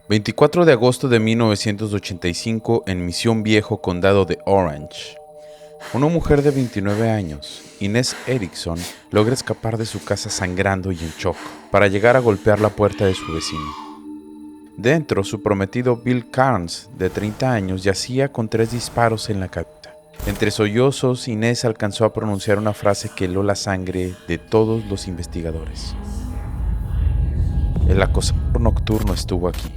24 de agosto de 1985 en Misión Viejo, condado de Orange. Una mujer de 29 años, Inez Erickson, logra escapar de su casa sangrando y en shock para llegar a golpear la puerta de su vecino. Dentro, su prometido Bill Carnes, de 30 años, yacía con 3 disparos en la cabeza. Entre sollozos, Inez alcanzó a pronunciar una frase que heló la sangre de todos los investigadores. El acosador nocturno estuvo aquí.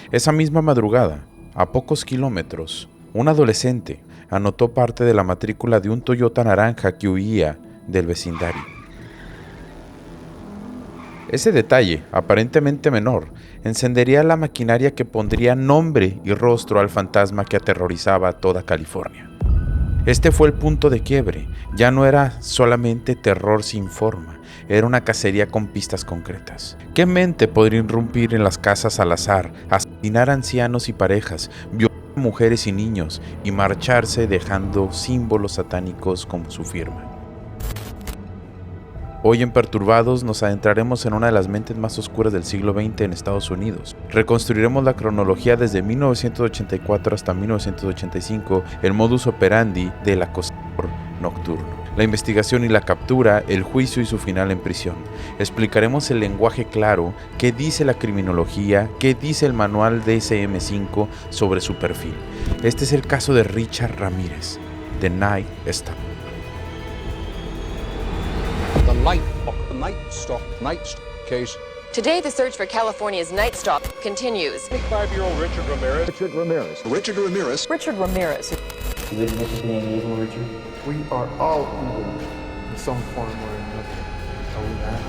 Esa misma madrugada, a pocos kilómetros, un adolescente anotó parte de la matrícula de un Toyota naranja que huía del vecindario. Ese detalle, aparentemente menor, encendería la maquinaria que pondría nombre y rostro al fantasma que aterrorizaba a toda California. Este fue el punto de quiebre. Ya no era solamente terror sin forma, era una cacería con pistas concretas. ¿Qué mente podría irrumpir en las casas al azar, asesinar a ancianos y parejas, violar a mujeres y niños y marcharse dejando símbolos satánicos como su firma? Hoy en Perturbados nos adentraremos en una de las mentes más oscuras del siglo XX en Estados Unidos. Reconstruiremos la cronología desde 1984 hasta 1985, el modus operandi del acosador nocturno. La investigación y la captura, el juicio y su final en prisión. Explicaremos el lenguaje claro, qué dice la criminología, qué dice el manual DSM-5 sobre su perfil. Este es el caso de Richard Ramírez, The Night Stalker. The Night Stalker case. Today, the search for California's Night Stalker continues. 25-year-old Richard Ramirez. Richard Ramirez. Richard Ramirez. You admit to being evil, Richard? We are all evil in some form or another. Are we not?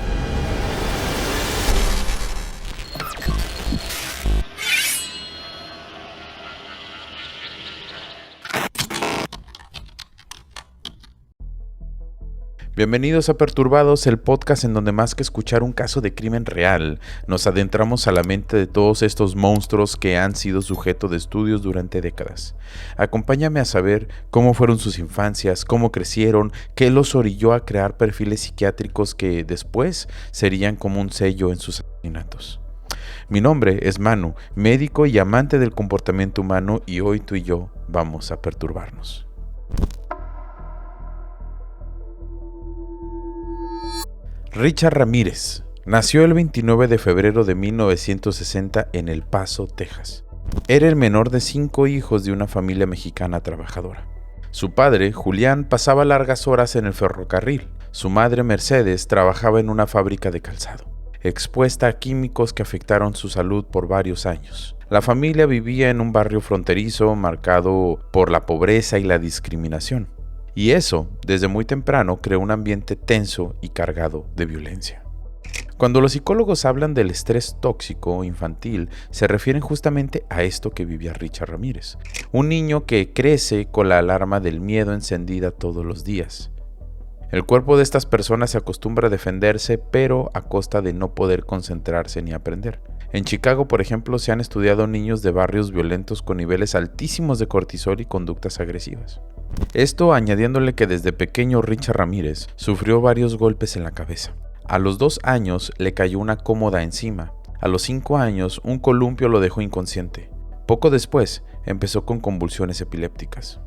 Bienvenidos a Perturbados, el podcast en donde más que escuchar un caso de crimen real, nos adentramos a la mente de todos estos monstruos que han sido sujeto de estudios durante décadas. Acompáñame a saber cómo fueron sus infancias, cómo crecieron, qué los orilló a crear perfiles psiquiátricos que después serían como un sello en sus asesinatos. Mi nombre es Manu, médico y amante del comportamiento humano, y hoy tú y yo vamos a perturbarnos. Richard Ramírez nació el 29 de febrero de 1960 en El Paso, Texas. Era el menor de 5 hijos de una familia mexicana trabajadora. Su padre, Julián, pasaba largas horas en el ferrocarril. Su madre, Mercedes, trabajaba en una fábrica de calzado, expuesta a químicos que afectaron su salud por varios años. La familia vivía en un barrio fronterizo marcado por la pobreza y la discriminación. Y eso, desde muy temprano, creó un ambiente tenso y cargado de violencia. Cuando los psicólogos hablan del estrés tóxico infantil, se refieren justamente a esto que vivía Richard Ramírez. Un niño que crece con la alarma del miedo encendida todos los días. El cuerpo de estas personas se acostumbra a defenderse, pero a costa de no poder concentrarse ni aprender. En Chicago, por ejemplo, se han estudiado niños de barrios violentos con niveles altísimos de cortisol y conductas agresivas. Esto añadiéndole que desde pequeño Richard Ramírez sufrió varios golpes en la cabeza. A los 2 años le cayó una cómoda encima. A los 5 años un columpio lo dejó inconsciente. Poco después empezó con convulsiones epilépticas.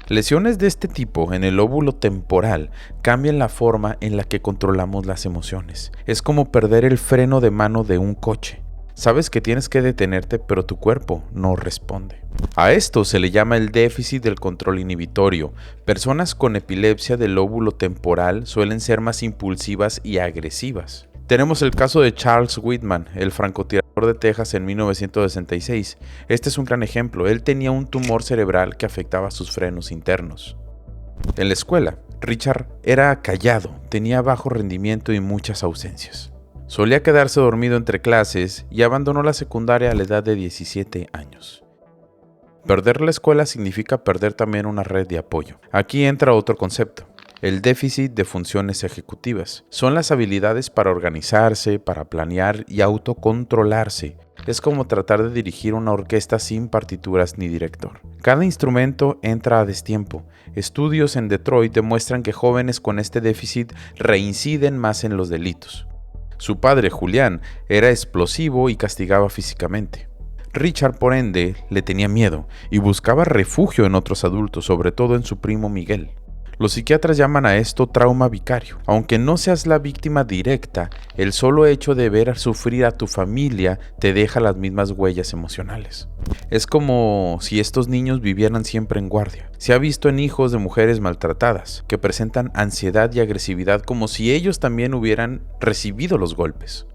Lesiones de este tipo en el lóbulo temporal cambian la forma en la que controlamos las emociones. Es como perder el freno de mano de un coche. Sabes que tienes que detenerte, pero tu cuerpo no responde. A esto se le llama el déficit del control inhibitorio. Personas con epilepsia del lóbulo temporal suelen ser más impulsivas y agresivas. Tenemos el caso de Charles Whitman, el francotirador de Texas en 1966. Este es un gran ejemplo. Él tenía un tumor cerebral que afectaba sus frenos internos. En la escuela, Richard era callado, tenía bajo rendimiento y muchas ausencias. Solía quedarse dormido entre clases y abandonó la secundaria a la edad de 17 años. Perder la escuela significa perder también una red de apoyo. Aquí entra otro concepto. El déficit de funciones ejecutivas. Son las habilidades para organizarse, para planear y autocontrolarse. Es como tratar de dirigir una orquesta sin partituras ni director. Cada instrumento entra a destiempo. Estudios en Detroit demuestran que jóvenes con este déficit reinciden más en los delitos. Su padre, Julián, era explosivo y castigaba físicamente. Richard, por ende, le tenía miedo y buscaba refugio en otros adultos, sobre todo en su primo Miguel. Los psiquiatras llaman a esto trauma vicario. Aunque no seas la víctima directa, el solo hecho de ver sufrir a tu familia te deja las mismas huellas emocionales. Es como si estos niños vivieran siempre en guardia. Se ha visto en hijos de mujeres maltratadas, que presentan ansiedad y agresividad como si ellos también hubieran recibido los golpes.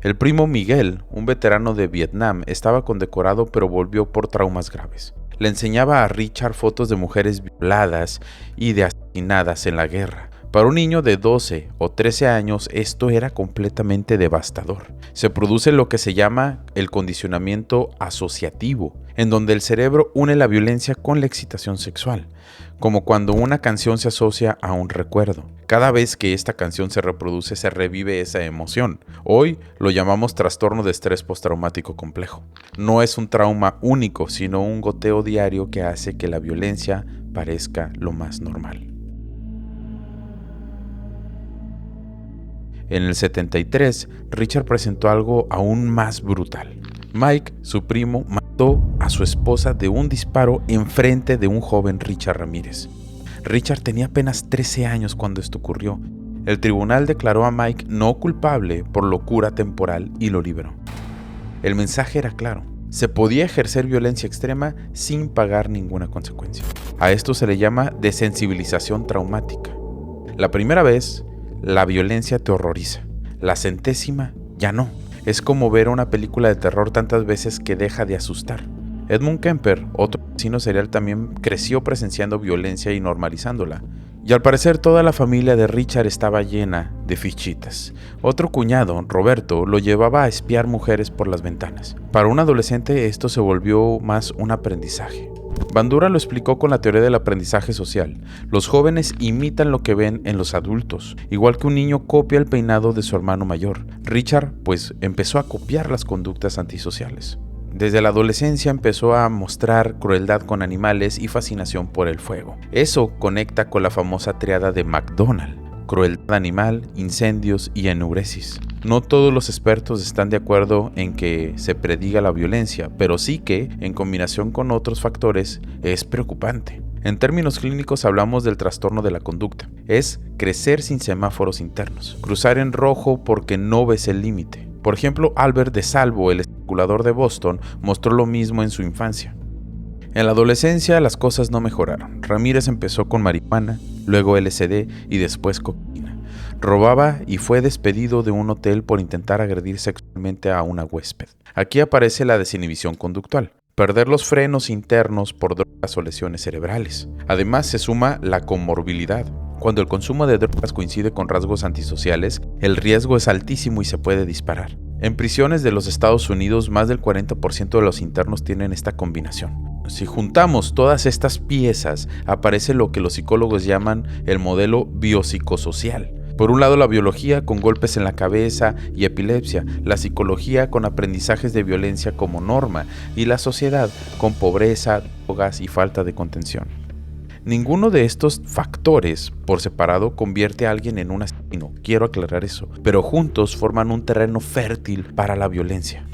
El primo Miguel, un veterano de Vietnam, estaba condecorado pero volvió por traumas graves. Le enseñaba a Richard fotos de mujeres violadas y de asesinadas en la guerra. Para un niño de 12 o 13 años esto era completamente devastador. Se produce lo que se llama el condicionamiento asociativo, en donde el cerebro une la violencia con la excitación sexual, como cuando una canción se asocia a un recuerdo. Cada vez que esta canción se reproduce se revive esa emoción. Hoy lo llamamos trastorno de estrés postraumático complejo. No es un trauma único, sino un goteo diario que hace que la violencia parezca lo más normal. En el 73, Richard presentó algo aún más brutal. Mike, su primo, mató a su esposa de un disparo enfrente de un joven Richard Ramírez. Richard tenía apenas 13 años cuando esto ocurrió. El tribunal declaró a Mike no culpable por locura temporal y lo liberó. El mensaje era claro: se podía ejercer violencia extrema sin pagar ninguna consecuencia. A esto se le llama desensibilización traumática. La primera vez, la violencia te horroriza. La centésima, ya no. Es como ver una película de terror tantas veces que deja de asustar. Edmund Kemper, otro asesino serial, también creció presenciando violencia y normalizándola. Y al parecer toda la familia de Richard estaba llena de fichitas. Otro cuñado, Roberto, lo llevaba a espiar mujeres por las ventanas. Para un adolescente esto se volvió más un aprendizaje. Bandura lo explicó con la teoría del aprendizaje social. Los jóvenes imitan lo que ven en los adultos, igual que un niño copia el peinado de su hermano mayor. Richard, pues, empezó a copiar las conductas antisociales. Desde la adolescencia empezó a mostrar crueldad con animales y fascinación por el fuego. Eso conecta con la famosa triada de McDonald: crueldad animal, incendios y enuresis. No todos los expertos están de acuerdo en que se prediga la violencia, pero sí que, en combinación con otros factores, es preocupante. En términos clínicos hablamos del trastorno de la conducta. Es crecer sin semáforos internos, cruzar en rojo porque no ves el límite. Por ejemplo, Albert de Salvo, el especulador de Boston, mostró lo mismo en su infancia. En la adolescencia las cosas no mejoraron. Ramírez empezó con marihuana, luego LSD y después cocaína. Robaba y fue despedido de un hotel por intentar agredir sexualmente a una huésped. Aquí aparece la desinhibición conductual: perder los frenos internos por drogas o lesiones cerebrales. Además se suma la comorbilidad. Cuando el consumo de drogas coincide con rasgos antisociales, el riesgo es altísimo y se puede disparar. En prisiones de los Estados Unidos, más del 40% de los internos tienen esta combinación. Si juntamos todas estas piezas, aparece lo que los psicólogos llaman el modelo biopsicosocial. Por un lado, la biología con golpes en la cabeza y epilepsia, la psicología con aprendizajes de violencia como norma y la sociedad con pobreza, drogas y falta de contención. Ninguno de estos factores por separado convierte a alguien en un asesino, quiero aclarar eso, pero juntos forman un terreno fértil para la violencia.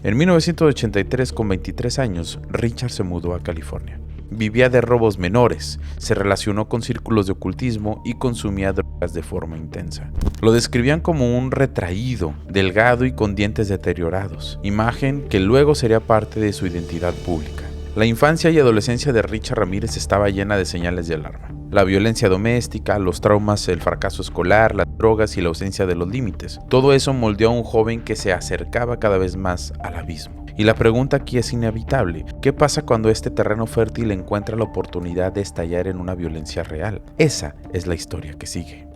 En 1983, con 23 años, Richard se mudó a California. Vivía de robos menores, se relacionó con círculos de ocultismo y consumía drogas de forma intensa. Lo describían como un retraído, delgado y con dientes deteriorados, imagen que luego sería parte de su identidad pública. La infancia y adolescencia de Richard Ramírez estaba llena de señales de alarma. La violencia doméstica, los traumas, el fracaso escolar, las drogas y la ausencia de los límites. Todo eso moldeó a un joven que se acercaba cada vez más al abismo. Y la pregunta aquí es inevitable: ¿qué pasa cuando este terreno fértil encuentra la oportunidad de estallar en una violencia real? Esa es la historia que sigue.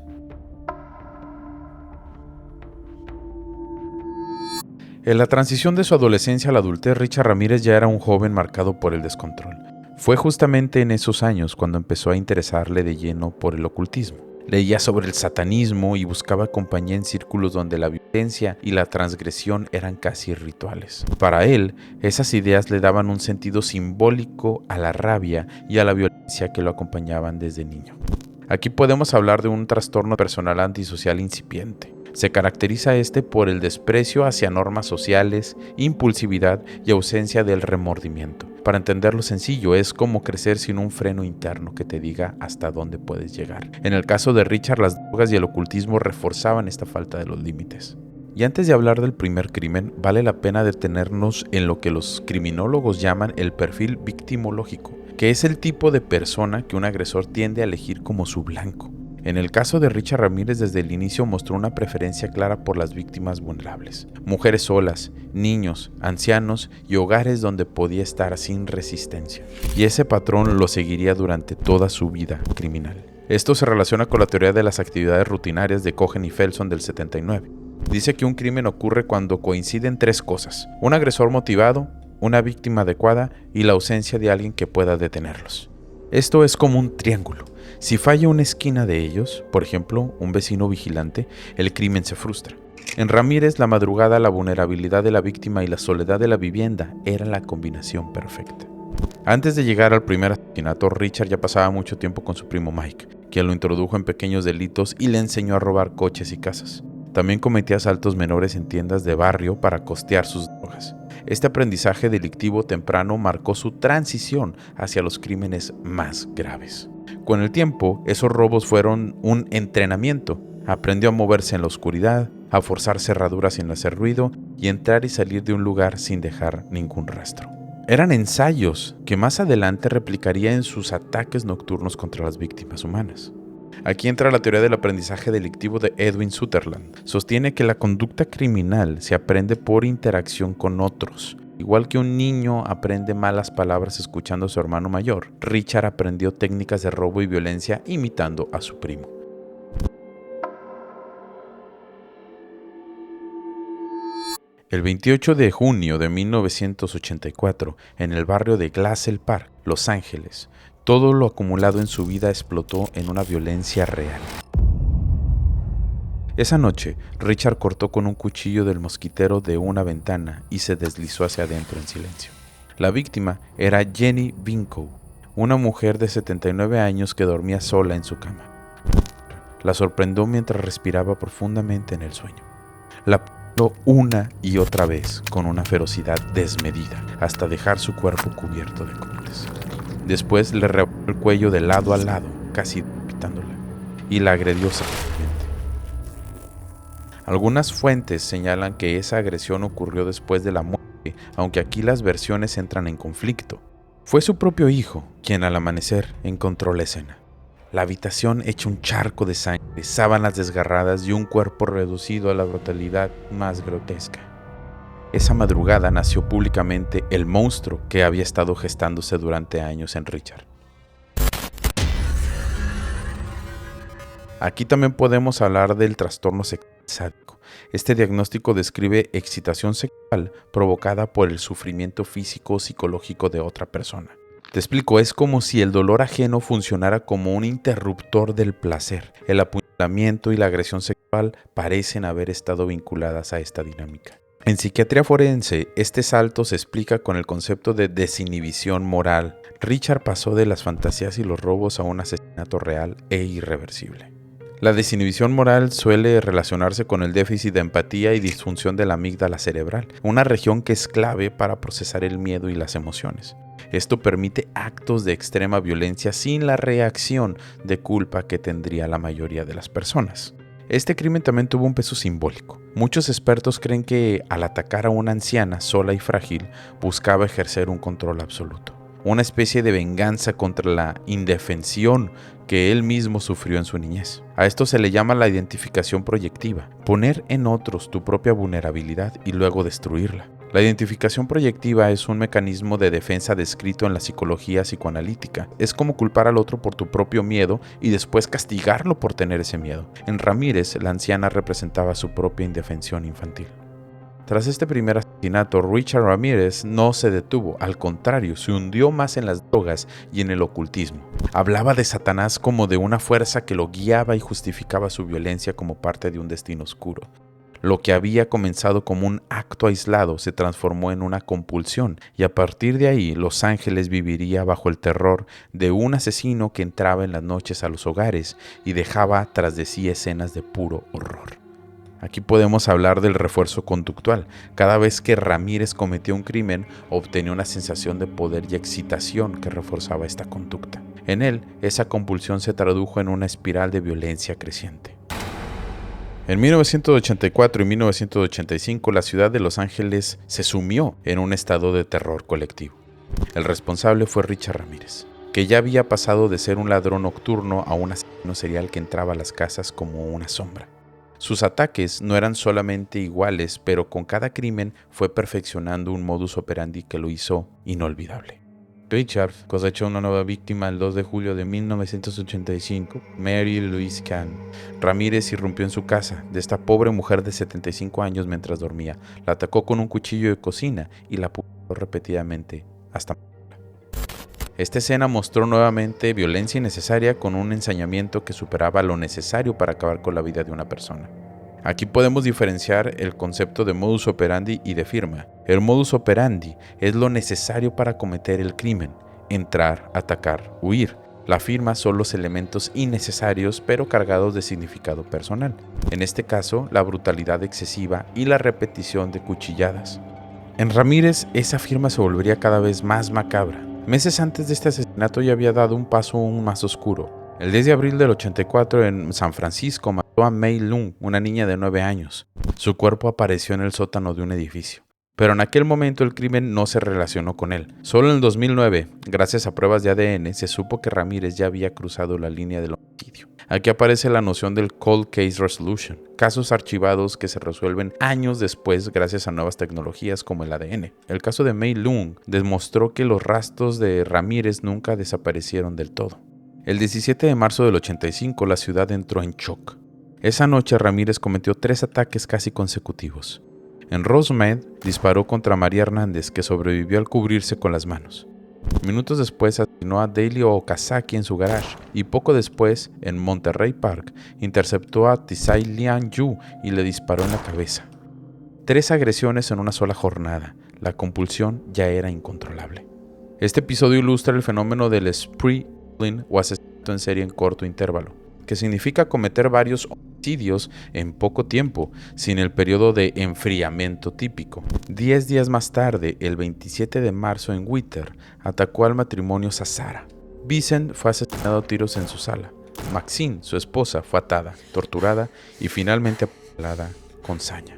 En la transición de su adolescencia a la adultez, Richard Ramírez ya era un joven marcado por el descontrol. Fue justamente en esos años cuando empezó a interesarle de lleno por el ocultismo. Leía sobre el satanismo y buscaba compañía en círculos donde la violencia y la transgresión eran casi rituales. Para él, esas ideas le daban un sentido simbólico a la rabia y a la violencia que lo acompañaban desde niño. Aquí podemos hablar de un trastorno personal antisocial incipiente. Se caracteriza por el desprecio hacia normas sociales, impulsividad y ausencia del remordimiento. Para entenderlo sencillo, es como crecer sin un freno interno que te diga hasta dónde puedes llegar. En el caso de Richard, las drogas y el ocultismo reforzaban esta falta de los límites. Y antes de hablar del primer crimen, vale la pena detenernos en lo que los criminólogos llaman el perfil victimológico, que es el tipo de persona que un agresor tiende a elegir como su blanco. En el caso de Richard Ramírez, desde el inicio mostró una preferencia clara por las víctimas vulnerables, mujeres solas, niños, ancianos y hogares donde podía estar sin resistencia. Y ese patrón lo seguiría durante toda su vida criminal. Esto se relaciona con la teoría de las actividades rutinarias de Cohen y Felson del 79. Dice que un crimen ocurre cuando coinciden tres cosas: un agresor motivado, una víctima adecuada y la ausencia de alguien que pueda detenerlos. Esto es como un triángulo. Si falla una esquina de ellos, por ejemplo, un vecino vigilante, el crimen se frustra. En Ramírez, la madrugada, la vulnerabilidad de la víctima y la soledad de la vivienda era la combinación perfecta. Antes de llegar al primer asesinato, Richard ya pasaba mucho tiempo con su primo Mike, quien lo introdujo en pequeños delitos y le enseñó a robar coches y casas. También cometía asaltos menores en tiendas de barrio para costear sus drogas. Este aprendizaje delictivo temprano marcó su transición hacia los crímenes más graves. Con el tiempo, esos robos fueron un entrenamiento. Aprendió a moverse en la oscuridad, a forzar cerraduras sin hacer ruido y entrar y salir de un lugar sin dejar ningún rastro. Eran ensayos que más adelante replicaría en sus ataques nocturnos contra las víctimas humanas. Aquí entra la teoría del aprendizaje delictivo de Edwin Sutherland. Sostiene que la conducta criminal se aprende por interacción con otros. Igual que un niño aprende malas palabras escuchando a su hermano mayor, Richard aprendió técnicas de robo y violencia imitando a su primo. El 28 de junio de 1984, en el barrio de Glassell Park, Los Ángeles, todo lo acumulado en su vida explotó en una violencia real. Esa noche, Richard cortó con un cuchillo del mosquitero de una ventana y se deslizó hacia adentro en silencio. La víctima era Jenny Vincow, una mujer de 79 años que dormía sola en su cama. La sorprendió mientras respiraba profundamente en el sueño. La apuñaló una y otra vez con una ferocidad desmedida, hasta dejar su cuerpo cubierto de cortes. Después le revolvió el cuello de lado a lado, casi decapitándola, y la agredió sexualmente. Algunas fuentes señalan que esa agresión ocurrió después de la muerte, aunque aquí las versiones entran en conflicto. Fue su propio hijo quien al amanecer encontró la escena. La habitación hecha un charco de sangre, sábanas desgarradas y un cuerpo reducido a la brutalidad más grotesca. Esa madrugada nació públicamente el monstruo que había estado gestándose durante años en Richard. Aquí también podemos hablar del trastorno sexual sádico. Este diagnóstico describe excitación sexual provocada por el sufrimiento físico o psicológico de otra persona. Te explico, es como si el dolor ajeno funcionara como un interruptor del placer. El apuñalamiento y la agresión sexual parecen haber estado vinculadas a esta dinámica. En psiquiatría forense, este salto se explica con el concepto de desinhibición moral. Richard pasó de las fantasías y los robos a un asesinato real e irreversible. La desinhibición moral suele relacionarse con el déficit de empatía y disfunción de la amígdala cerebral, una región que es clave para procesar el miedo y las emociones. Esto permite actos de extrema violencia sin la reacción de culpa que tendría la mayoría de las personas. Este crimen también tuvo un peso simbólico. Muchos expertos creen que al atacar a una anciana sola y frágil, buscaba ejercer un control absoluto. Una especie de venganza contra la indefensión que él mismo sufrió en su niñez. A esto se le llama la identificación proyectiva, poner en otros tu propia vulnerabilidad y luego destruirla. La identificación proyectiva es un mecanismo de defensa descrito en la psicología psicoanalítica. Es como culpar al otro por tu propio miedo y después castigarlo por tener ese miedo. En Ramírez, la anciana representaba su propia indefensión infantil. Tras este primer asesinato, Richard Ramírez no se detuvo, al contrario, se hundió más en las drogas y en el ocultismo. Hablaba de Satanás como de una fuerza que lo guiaba y justificaba su violencia como parte de un destino oscuro. Lo que había comenzado como un acto aislado se transformó en una compulsión y a partir de ahí Los Ángeles viviría bajo el terror de un asesino que entraba en las noches a los hogares y dejaba tras de sí escenas de puro horror. Aquí podemos hablar del refuerzo conductual. Cada vez que Ramírez cometía un crimen, obtenía una sensación de poder y excitación que reforzaba esta conducta. En él, esa compulsión se tradujo en una espiral de violencia creciente. En 1984 y 1985, la ciudad de Los Ángeles se sumió en un estado de terror colectivo. El responsable fue Richard Ramírez, que ya había pasado de ser un ladrón nocturno a un asesino serial que entraba a las casas como una sombra. Sus ataques no eran solamente iguales, pero con cada crimen fue perfeccionando un modus operandi que lo hizo inolvidable. Richard cosechó una nueva víctima el 2 de julio de 1985, Mary Louise Kahn. Ramírez irrumpió en su casa de esta pobre mujer de 75 años mientras dormía. La atacó con un cuchillo de cocina y la apuñaló repetidamente hasta morirla. Esta escena mostró nuevamente violencia innecesaria con un ensañamiento que superaba lo necesario para acabar con la vida de una persona. Aquí podemos diferenciar el concepto de modus operandi y de firma. El modus operandi es lo necesario para cometer el crimen: entrar, atacar, huir. La firma son los elementos innecesarios pero cargados de significado personal. En este caso, la brutalidad excesiva y la repetición de cuchilladas. En Ramírez, esa firma se volvería cada vez más macabra. Meses antes de este asesinato ya había dado un paso aún más oscuro. El 10 de abril del 84 en San Francisco mató a Mei Lung, una niña de 9 años. Su cuerpo apareció en el sótano de un edificio. Pero en aquel momento el crimen no se relacionó con él. Solo en el 2009, gracias a pruebas de ADN, se supo que Ramírez ya había cruzado la línea del homicidio. Aquí aparece la noción del Cold Case Resolution, casos archivados que se resuelven años después gracias a nuevas tecnologías como el ADN. El caso de Mei Lung demostró que los rastros de Ramírez nunca desaparecieron del todo. El 17 de marzo del 85, la ciudad entró en shock. Esa noche Ramírez cometió 3 ataques casi consecutivos. En Rosemead disparó contra María Hernández, que sobrevivió al cubrirse con las manos. Minutos después asesinó a Daily Okazaki en su garage y poco después, en Monterey Park, interceptó a Tsai Lian Yu y le disparó en la cabeza. 3 agresiones en una sola jornada. La compulsión ya era incontrolable. Este episodio ilustra el fenómeno del spree killing o asesinato en serie en corto intervalo, que significa cometer varios homicidios en poco tiempo, sin el periodo de enfriamiento típico. 10 días más tarde, el 27 de marzo en Whittier, atacó al matrimonio Sazara. Vincent fue asesinado a tiros en su sala. Maxine, su esposa, fue atada, torturada y finalmente apuñalada con saña.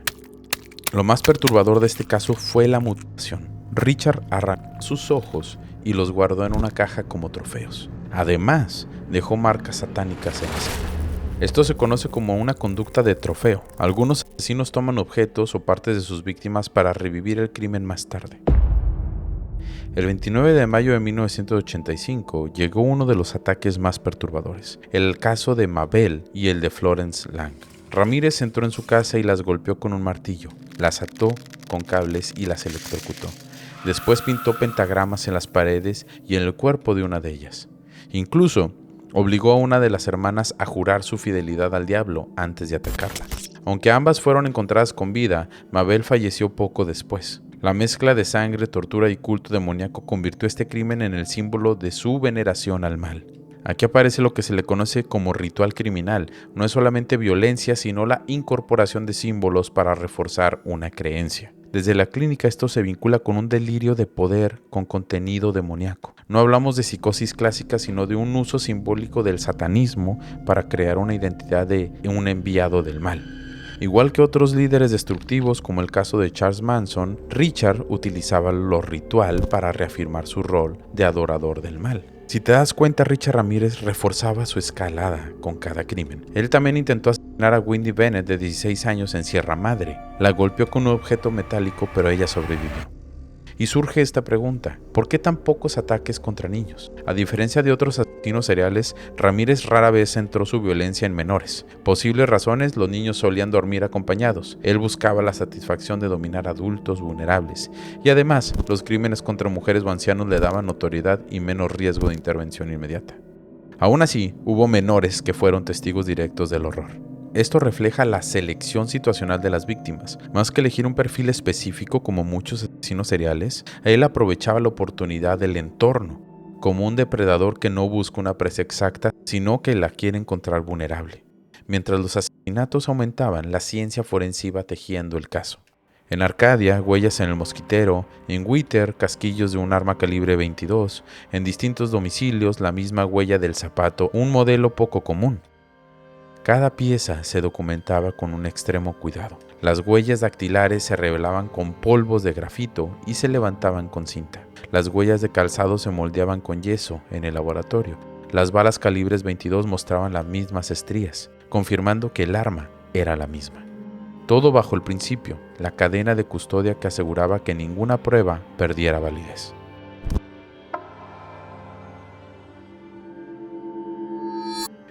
Lo más perturbador de este caso fue la mutilación. Richard arrancó sus ojos y los guardó en una caja como trofeos. Además, dejó marcas satánicas en la sala. Esto se conoce como una conducta de trofeo. Algunos asesinos toman objetos o partes de sus víctimas para revivir el crimen más tarde. El 29 de mayo de 1985 llegó uno de los ataques más perturbadores, el caso de Mabel y el de Florence Lang. Ramírez entró en su casa y las golpeó con un martillo, las ató con cables y las electrocutó. Después pintó pentagramas en las paredes y en el cuerpo de una de ellas. Incluso obligó a una de las hermanas a jurar su fidelidad al diablo antes de atacarla. Aunque ambas fueron encontradas con vida, Mabel falleció poco después. La mezcla de sangre, tortura y culto demoníaco convirtió este crimen en el símbolo de su veneración al mal. Aquí aparece lo que se le conoce como ritual criminal. No es solamente violencia, sino la incorporación de símbolos para reforzar una creencia. Desde la clínica esto se vincula con un delirio de poder con contenido demoníaco. No hablamos de psicosis clásica, sino de un uso simbólico del satanismo para crear una identidad de un enviado del mal. Igual que otros líderes destructivos, como el caso de Charles Manson, Richard utilizaba lo ritual para reafirmar su rol de adorador del mal. Si te das cuenta, Richard Ramírez reforzaba su escalada con cada crimen. Él también intentó asesinar a Wendy Bennett, de 16 años, en Sierra Madre. La golpeó con un objeto metálico, pero ella sobrevivió. Y surge esta pregunta: ¿por qué tan pocos ataques contra niños? A diferencia de otros asesinos seriales, Ramírez rara vez centró su violencia en menores. Posibles razones: los niños solían dormir acompañados. Él buscaba la satisfacción de dominar adultos vulnerables. Y además, los crímenes contra mujeres o ancianos le daban notoriedad y menos riesgo de intervención inmediata. Aún así, hubo menores que fueron testigos directos del horror. Esto refleja la selección situacional de las víctimas. Más que elegir un perfil específico como muchos asesinos seriales, él aprovechaba la oportunidad del entorno, como un depredador que no busca una presa exacta, sino que la quiere encontrar vulnerable. Mientras los asesinatos aumentaban, la ciencia forense iba tejiendo el caso. En Arcadia, huellas en el mosquitero; en Whittier, casquillos de un arma calibre 22; en distintos domicilios, la misma huella del zapato, un modelo poco común. Cada pieza se documentaba con un extremo cuidado. Las huellas dactilares se revelaban con polvos de grafito y se levantaban con cinta. Las huellas de calzado se moldeaban con yeso en el laboratorio. Las balas calibres 22 mostraban las mismas estrías, confirmando que el arma era la misma. Todo bajo el principio, la cadena de custodia que aseguraba que ninguna prueba perdiera validez.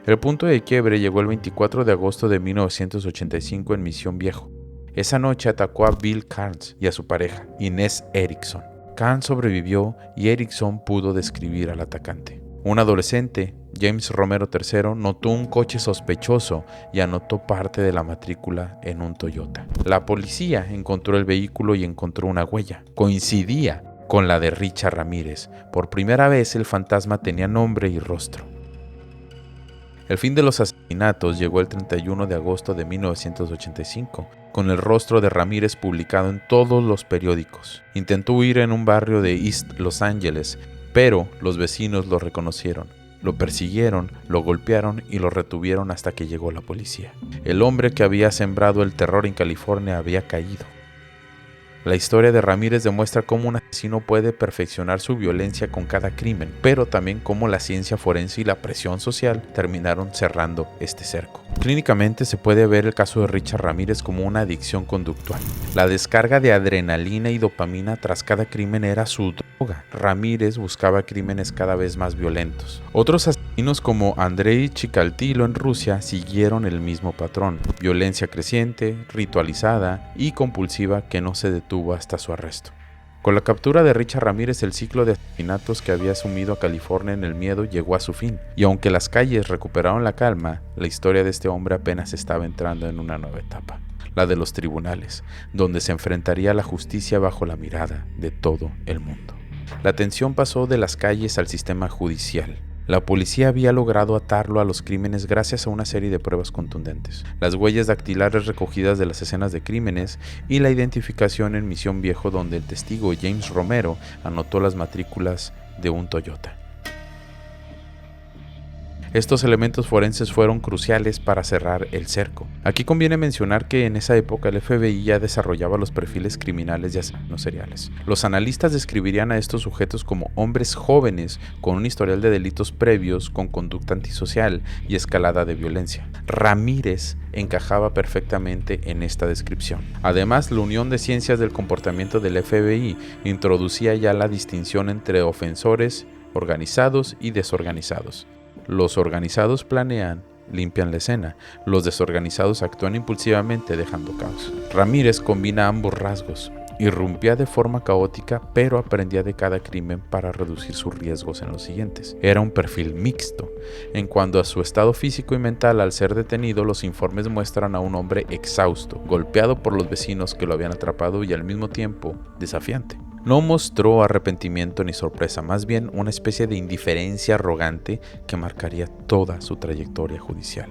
El punto de quiebre llegó el 24 de agosto de 1985 en Misión Viejo. Esa noche atacó a Bill Carnes y a su pareja, Inez Erickson. Carnes sobrevivió y Erickson pudo describir al atacante. Un adolescente, James Romero III, notó un coche sospechoso y anotó parte de la matrícula en un Toyota. La policía encontró el vehículo y encontró una huella. Coincidía con la de Richard Ramírez. Por primera vez el fantasma tenía nombre y rostro. El fin de los asesinatos llegó el 31 de agosto de 1985, con el rostro de Ramírez publicado en todos los periódicos. Intentó huir en un barrio de East Los Angeles, pero los vecinos lo reconocieron, lo persiguieron, lo golpearon y lo retuvieron hasta que llegó la policía. El hombre que había sembrado el terror en California había caído. La historia de Ramírez demuestra cómo un asesino puede perfeccionar su violencia con cada crimen, pero también cómo la ciencia forense y la presión social terminaron cerrando este cerco. Clínicamente se puede ver el caso de Richard Ramírez como una adicción conductual. La descarga de adrenalina y dopamina tras cada crimen era su droga. Ramírez buscaba crímenes cada vez más violentos. Otros asesinos como Andrei Chikatilo en Rusia siguieron el mismo patrón: violencia creciente, ritualizada y compulsiva que no se detuvo hasta su arresto. Con la captura de Richard Ramírez, el ciclo de asesinatos que había sumido a California en el miedo llegó a su fin, y aunque las calles recuperaron la calma, la historia de este hombre apenas estaba entrando en una nueva etapa, la de los tribunales, donde se enfrentaría a la justicia bajo la mirada de todo el mundo. La tensión pasó de las calles al sistema judicial. La policía había logrado atarlo a los crímenes gracias a una serie de pruebas contundentes: las huellas dactilares recogidas de las escenas de crímenes y la identificación en Misión Viejo, donde el testigo James Romero anotó las matrículas de un Toyota. Estos elementos forenses fueron cruciales para cerrar el cerco. Aquí conviene mencionar que en esa época el FBI ya desarrollaba los perfiles criminales de asesinos seriales. Los analistas describirían a estos sujetos como hombres jóvenes con un historial de delitos previos, con conducta antisocial y escalada de violencia. Ramírez encajaba perfectamente en esta descripción. Además, la Unión de Ciencias del Comportamiento del FBI introducía ya la distinción entre ofensores organizados y desorganizados. Los organizados planean, limpian la escena; los desorganizados actúan impulsivamente dejando caos. Ramírez combina ambos rasgos. Irrumpía de forma caótica, pero aprendía de cada crimen para reducir sus riesgos en los siguientes. Era un perfil mixto. En cuanto a su estado físico y mental, al ser detenido, los informes muestran a un hombre exhausto, golpeado por los vecinos que lo habían atrapado y al mismo tiempo desafiante. No mostró arrepentimiento ni sorpresa, más bien una especie de indiferencia arrogante que marcaría toda su trayectoria judicial.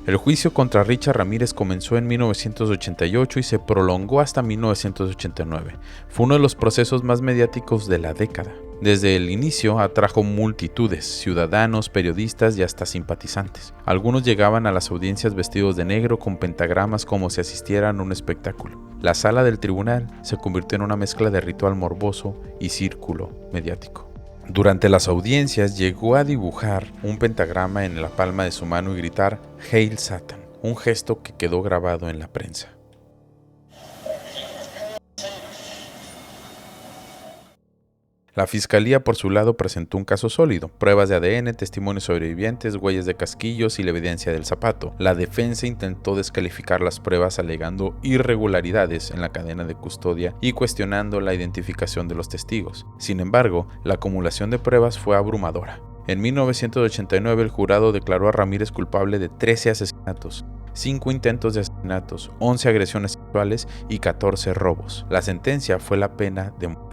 El juicio contra Richard Ramírez comenzó en 1988 y se prolongó hasta 1989. Fue uno de los procesos más mediáticos de la década. Desde el inicio atrajo multitudes, ciudadanos, periodistas y hasta simpatizantes. Algunos llegaban a las audiencias vestidos de negro con pentagramas como si asistieran a un espectáculo. La sala del tribunal se convirtió en una mezcla de ritual morboso y círculo mediático. Durante las audiencias llegó a dibujar un pentagrama en la palma de su mano y gritar "Hail Satan", un gesto que quedó grabado en la prensa. La fiscalía, por su lado, presentó un caso sólido: pruebas de ADN, testimonios sobrevivientes, huellas de casquillos y la evidencia del zapato. La defensa intentó descalificar las pruebas alegando irregularidades en la cadena de custodia y cuestionando la identificación de los testigos. Sin embargo, la acumulación de pruebas fue abrumadora. En 1989 el jurado declaró a Ramírez culpable de 13 asesinatos, 5 intentos de asesinatos, 11 agresiones sexuales y 14 robos. La sentencia fue la pena de muerte.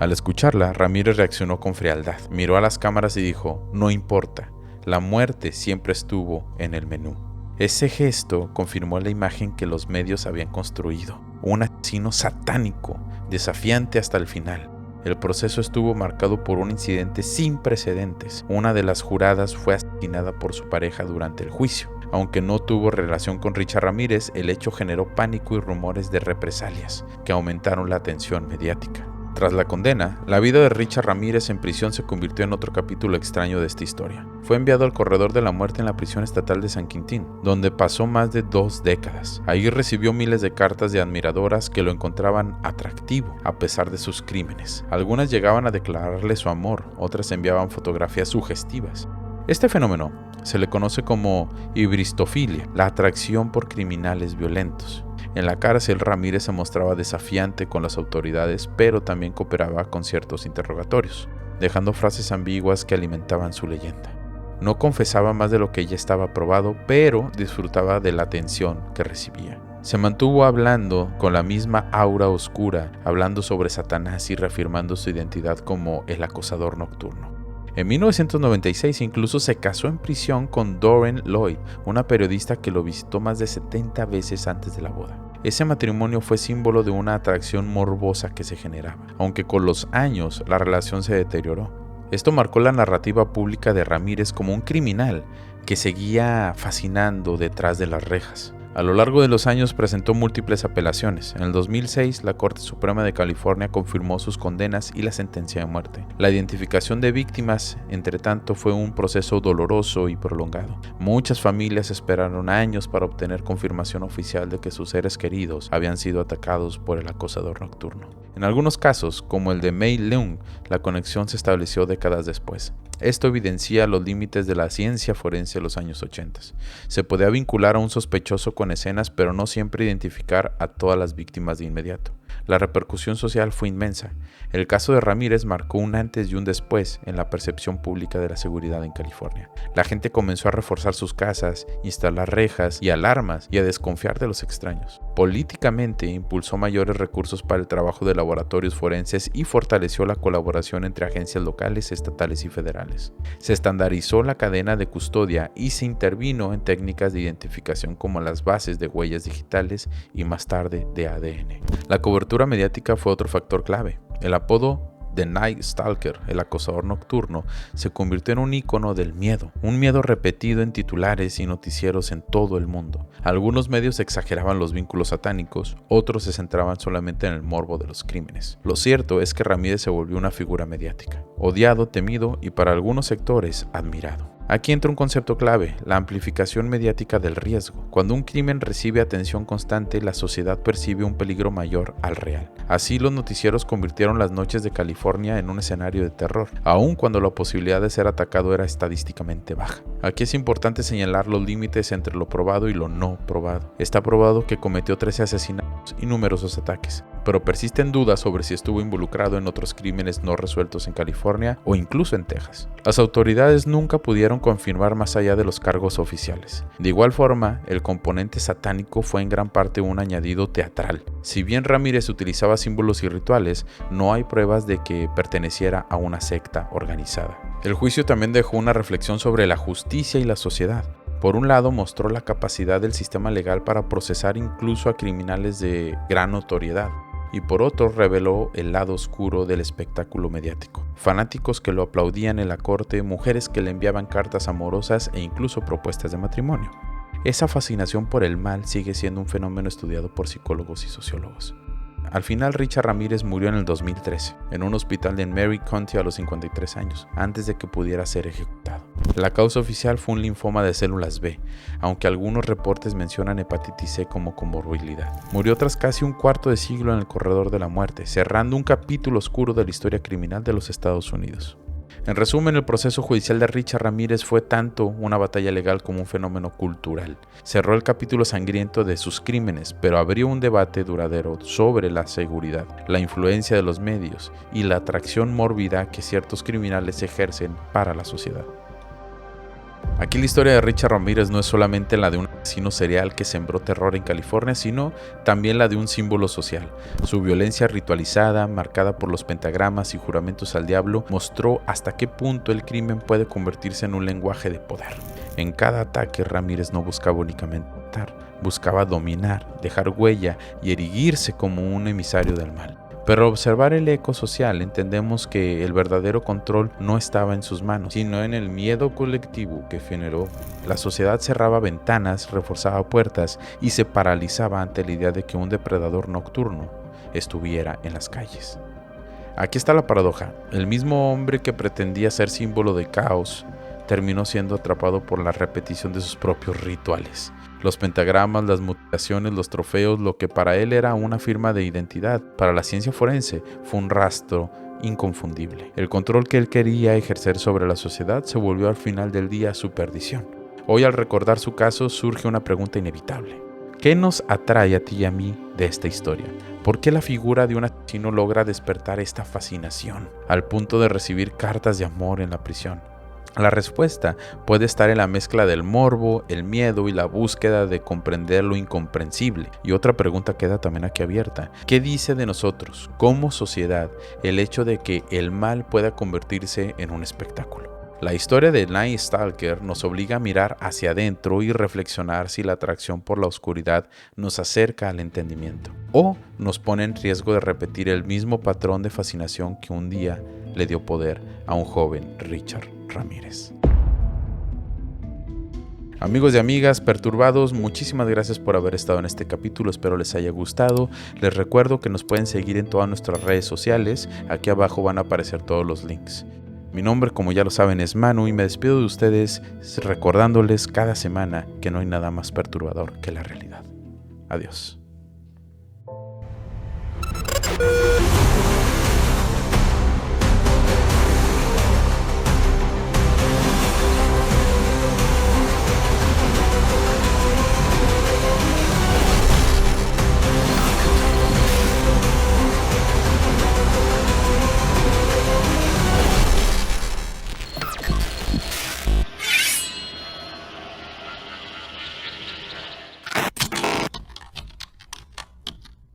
Al escucharla, Ramírez reaccionó con frialdad. Miró a las cámaras y dijo: "No importa, la muerte siempre estuvo en el menú". Ese gesto confirmó la imagen que los medios habían construido, un asesino satánico, desafiante hasta el final. El proceso estuvo marcado por un incidente sin precedentes. Una de las juradas fue asesinada por su pareja durante el juicio. Aunque no tuvo relación con Richard Ramírez, el hecho generó pánico y rumores de represalias, que aumentaron la atención mediática. Tras la condena, la vida de Richard Ramírez en prisión se convirtió en otro capítulo extraño de esta historia. Fue enviado al corredor de la muerte en la prisión estatal de San Quintín, donde pasó más de 2 décadas. Ahí recibió miles de cartas de admiradoras que lo encontraban atractivo a pesar de sus crímenes. Algunas llegaban a declararle su amor, otras enviaban fotografías sugestivas. Este fenómeno se le conoce como hibristofilia, la atracción por criminales violentos. En la cárcel, Ramírez se mostraba desafiante con las autoridades, pero también cooperaba con ciertos interrogatorios, dejando frases ambiguas que alimentaban su leyenda. No confesaba más de lo que ya estaba probado, pero disfrutaba de la atención que recibía. Se mantuvo hablando con la misma aura oscura, hablando sobre Satanás y reafirmando su identidad como el acosador nocturno. En 1996 incluso se casó en prisión con Doreen Lloyd, una periodista que lo visitó más de 70 veces antes de la boda. Ese matrimonio fue símbolo de una atracción morbosa que se generaba, aunque con los años la relación se deterioró. Esto marcó la narrativa pública de Ramírez como un criminal que seguía fascinando detrás de las rejas. A lo largo de los años presentó múltiples apelaciones. En el 2006, la Corte Suprema de California confirmó sus condenas y la sentencia de muerte. La identificación de víctimas, entre tanto, fue un proceso doloroso y prolongado. Muchas familias esperaron años para obtener confirmación oficial de que sus seres queridos habían sido atacados por el acosador nocturno. En algunos casos, como el de Mei Leung, la conexión se estableció décadas después. Esto evidencia los límites de la ciencia forense de los años 80. Se podía vincular a un sospechoso con escenas, pero no siempre identificar a todas las víctimas de inmediato. La repercusión social fue inmensa. El caso de Ramírez marcó un antes y un después en la percepción pública de la seguridad en California. La gente comenzó a reforzar sus casas, instalar rejas y alarmas y a desconfiar de los extraños. Políticamente impulsó mayores recursos para el trabajo de laboratorios forenses y fortaleció la colaboración entre agencias locales, estatales y federales. Se estandarizó la cadena de custodia y se intervino en técnicas de identificación como las bases de huellas digitales y más tarde de ADN. La cobertura mediática fue otro factor clave. El apodo The Night Stalker, el acosador nocturno, se convirtió en un ícono del miedo, un miedo repetido en titulares y noticieros en todo el mundo. Algunos medios exageraban los vínculos satánicos, otros se centraban solamente en el morbo de los crímenes. Lo cierto es que Ramírez se volvió una figura mediática, odiado, temido y para algunos sectores admirado. Aquí entra un concepto clave, la amplificación mediática del riesgo. Cuando un crimen recibe atención constante, la sociedad percibe un peligro mayor al real. Así, los noticieros convirtieron las noches de California en un escenario de terror, aun cuando la posibilidad de ser atacado era estadísticamente baja. Aquí es importante señalar los límites entre lo probado y lo no probado. Está probado que cometió 13 asesinatos y numerosos ataques, pero persisten dudas sobre si estuvo involucrado en otros crímenes no resueltos en California o incluso en Texas. Las autoridades nunca pudieron confirmar más allá de los cargos oficiales. De igual forma, el componente satánico fue en gran parte un añadido teatral. Si bien Ramírez utilizaba símbolos y rituales, no hay pruebas de que perteneciera a una secta organizada. El juicio también dejó una reflexión sobre la justicia y la sociedad. Por un lado, mostró la capacidad del sistema legal para procesar incluso a criminales de gran notoriedad. Y por otro reveló el lado oscuro del espectáculo mediático. Fanáticos que lo aplaudían en la corte, mujeres que le enviaban cartas amorosas e incluso propuestas de matrimonio. Esa fascinación por el mal sigue siendo un fenómeno estudiado por psicólogos y sociólogos. Al final, Richard Ramírez murió en el 2013, en un hospital de Mary County a los 53 años, antes de que pudiera ser ejecutado. La causa oficial fue un linfoma de células B, aunque algunos reportes mencionan hepatitis C como comorbilidad. Murió tras casi un cuarto de siglo en el corredor de la muerte, cerrando un capítulo oscuro de la historia criminal de los Estados Unidos. En resumen, el proceso judicial de Richard Ramírez fue tanto una batalla legal como un fenómeno cultural. Cerró el capítulo sangriento de sus crímenes, pero abrió un debate duradero sobre la seguridad, la influencia de los medios y la atracción mórbida que ciertos criminales ejercen para la sociedad. Aquí la historia de Richard Ramírez no es solamente la de un asesino serial que sembró terror en California, sino también la de un símbolo social. Su violencia ritualizada, marcada por los pentagramas y juramentos al diablo, mostró hasta qué punto el crimen puede convertirse en un lenguaje de poder. En cada ataque, Ramírez no buscaba únicamente matar, buscaba dominar, dejar huella y erigirse como un emisario del mal. Pero al observar el eco social entendemos que el verdadero control no estaba en sus manos, sino en el miedo colectivo que generó. La sociedad cerraba ventanas, reforzaba puertas y se paralizaba ante la idea de que un depredador nocturno estuviera en las calles. Aquí está la paradoja. El mismo hombre que pretendía ser símbolo de caos terminó siendo atrapado por la repetición de sus propios rituales. Los pentagramas, las mutilaciones, los trofeos, lo que para él era una firma de identidad, para la ciencia forense fue un rastro inconfundible. El control que él quería ejercer sobre la sociedad se volvió al final del día su perdición. Hoy, al recordar su caso, surge una pregunta inevitable. ¿Qué nos atrae a ti y a mí de esta historia? ¿Por qué la figura de un asesino logra despertar esta fascinación al punto de recibir cartas de amor en la prisión? La respuesta puede estar en la mezcla del morbo, el miedo y la búsqueda de comprender lo incomprensible. Y otra pregunta queda también aquí abierta. ¿Qué dice de nosotros, como sociedad, el hecho de que el mal pueda convertirse en un espectáculo? La historia de Night Stalker nos obliga a mirar hacia adentro y reflexionar si la atracción por la oscuridad nos acerca al entendimiento o nos pone en riesgo de repetir el mismo patrón de fascinación que un día le dio poder a un joven Richard Ramírez. Amigos y amigas perturbados, muchísimas gracias por haber estado en este capítulo, espero les haya gustado. Les recuerdo que nos pueden seguir en todas nuestras redes sociales, aquí abajo van a aparecer todos los links. Mi nombre, como ya lo saben, es Manu y me despido de ustedes recordándoles cada semana que no hay nada más perturbador que la realidad. Adiós.